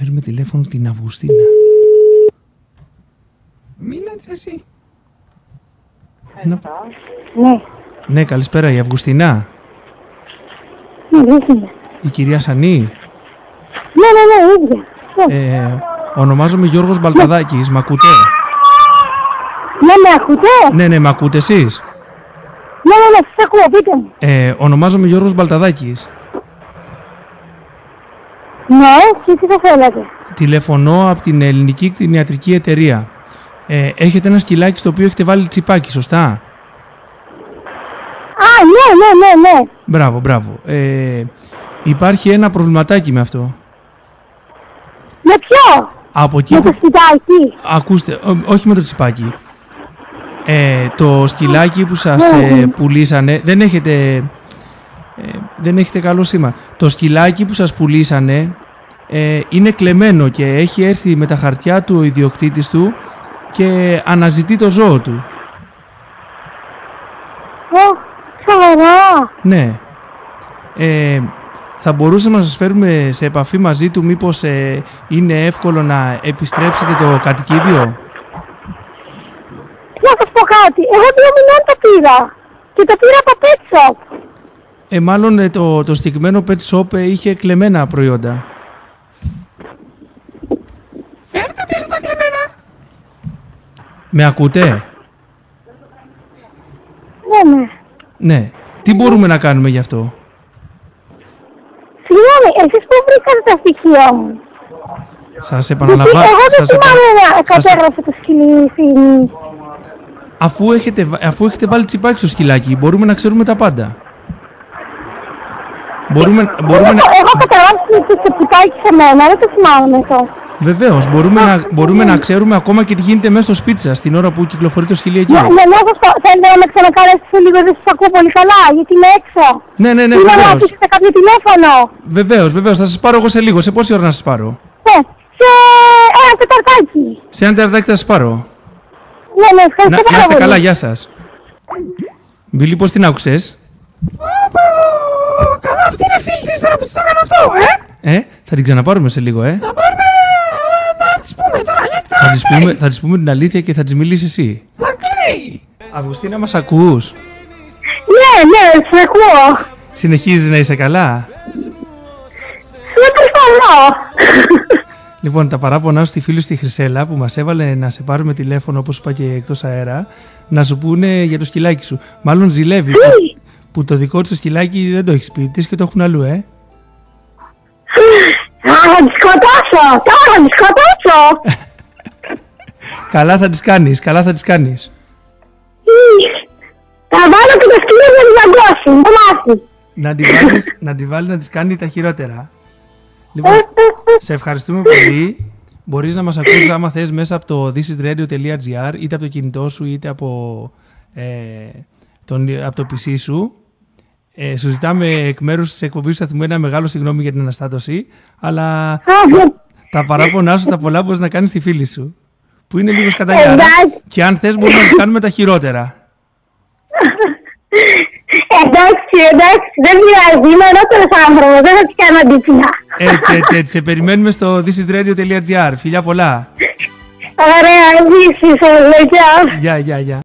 Παίρνουμε τηλέφωνο την Αυγουστίνα. Μίλατες εσύ. Ναι. Ναι, καλησπέρα, η Αυγουστίνα. Ναι, ίδια. Η κυρία Σανή. Ναι, ίδια. Ονομάζομαι Γιώργος Μπαλταδάκης, μ' ακούτε? Ναι, με ακούτε? Ναι, μ' ακούτε εσείς? Ναι, σας ακούω, πείτε μου. Ονομάζομαι Γιώργος Μπαλταδάκης. Ναι, και τι θα θέλατε? Τηλεφωνώ από την Ελληνική Κτηνιατρική Εταιρεία. Έχετε ένα σκυλάκι στο οποίο έχετε βάλει τσιπάκι, σωστά? Α, ναι. Μπράβο. Υπάρχει ένα προβληματάκι με αυτό. Με ποιο? Από εκεί Με το σκυλάκι? Ακούστε, όχι με το τσιπάκι. Το σκυλάκι που σας πουλήσανε, δεν έχετε καλό σήμα. Το σκυλάκι που σας πουλήσανε είναι κλεμμένο και έχει έρθει με τα χαρτιά του ο ιδιοκτήτης του και αναζητεί το ζώο του. Σοβαρά? Ναι. Θα μπορούσαμε να σας φέρουμε σε επαφή μαζί του, μήπως είναι εύκολο να επιστρέψετε το κατοικίδιο? Να σας πω κάτι, εγώ 2 μηνών το πήρα και το πήρα από pet shop. Μάλλον το συγκεκριμένο pet shop είχε κλεμμένα προϊόντα. Φέρτε πίσω τα κλεμμένα. Με ακούτε? Ναι. Ναι. Τι μπορούμε να κάνουμε γι' αυτό? Συγγνώμη, εσείς πού βρήκατε τα στοιχεία μου? Σας επαναλαμβάνω. Εγώ δεν θυμάμαι να κατέγραψε το σκυλί φήμη. Αφού έχετε βάλει τσιπάκι στο σκυλάκι, μπορούμε να ξέρουμε τα πάντα. Εγώ καταγράψω το τσιπάκι σε μένα, δεν το θυμάμαι αυτό. Βεβαίως, μπορούμε να ξέρουμε ακόμα και τι γίνεται μέσα στο σπίτι σας την ώρα που κυκλοφορεί το σκυλί εκεί. Ναι, θέλετε να με ξανακαλέσετε λίγο, δεν σας ακούω πολύ καλά, γιατί είμαι έξω. Ναι, Θέλω να αφήσετε κάποιο τηλέφωνο. Βεβαίως, θα σας πάρω εγώ σε λίγο. Σε πόση ώρα να σας πάρω? Σε ένα τεταρτάκι. Σε ένα τεταρτάκι θα σας πάρω. Ναι, ευχαριστώ πάρα Να είστε πολύ. καλά, γεια σας. Μπίλη, πώς την άκουσες? Καλά, αυτή είναι φίλη της τώρα που της το έκανε αυτό, Θα την ξαναπάρουμε σε λίγο, Θα πάρουμε, αλλά να της πούμε τώρα, γιατί θα της πούμε την αλήθεια και θα της μιλήσεις εσύ. θα κλαίει. Αυγουστίνα, μας ακούς? Ναι, σε ακούω. Συνεχίζεις να είσαι καλά? Σε προσπαθώ. Λοιπόν, τα παράπονά σου στη φίλη στη Χρυσέλα που μας έβαλε να σε πάρουμε τηλέφωνο, όπως είπα και εκτός αέρα, να σου πούνε για το σκυλάκι σου. Μάλλον ζηλεύει που το δικό της σκυλάκι δεν το έχει σπίτι της και το έχουν αλλού, Θα τη σκοτώσω, τώρα θα τη σκοτώσω. Καλά θα τις κάνεις. Θα βάλω και το σκυλί να τη δαγκώσει, το μάθει. Να τη βάλει να της κάνει τα χειρότερα. Λοιπόν, σε ευχαριστούμε πολύ. Μπορείς να μας ακούσεις άμα θες μέσα από το thisisradio.gr, είτε από το κινητό σου είτε από το PC σου. Σου ζητάμε εκ μέρους της εκπομπής σου ένα μεγάλο συγγνώμη για την αναστάτωση, αλλά τα παράπονά σου τα πολλά μπορείς να κάνεις στη φίλη σου, που είναι λίγο σκαταλιάρα, και αν θες μπορούμε να τις κάνουμε τα χειρότερα. Εντάξει, δεν πειράζει, είμαι ωραίτερος άνθρωπος, δεν θα της κάνω αντίπεινα. Έτσι, σε περιμένουμε στο thisisradio.gr. Φιλιά πολλά. Ωραία, επίσης, γεια. Γεια.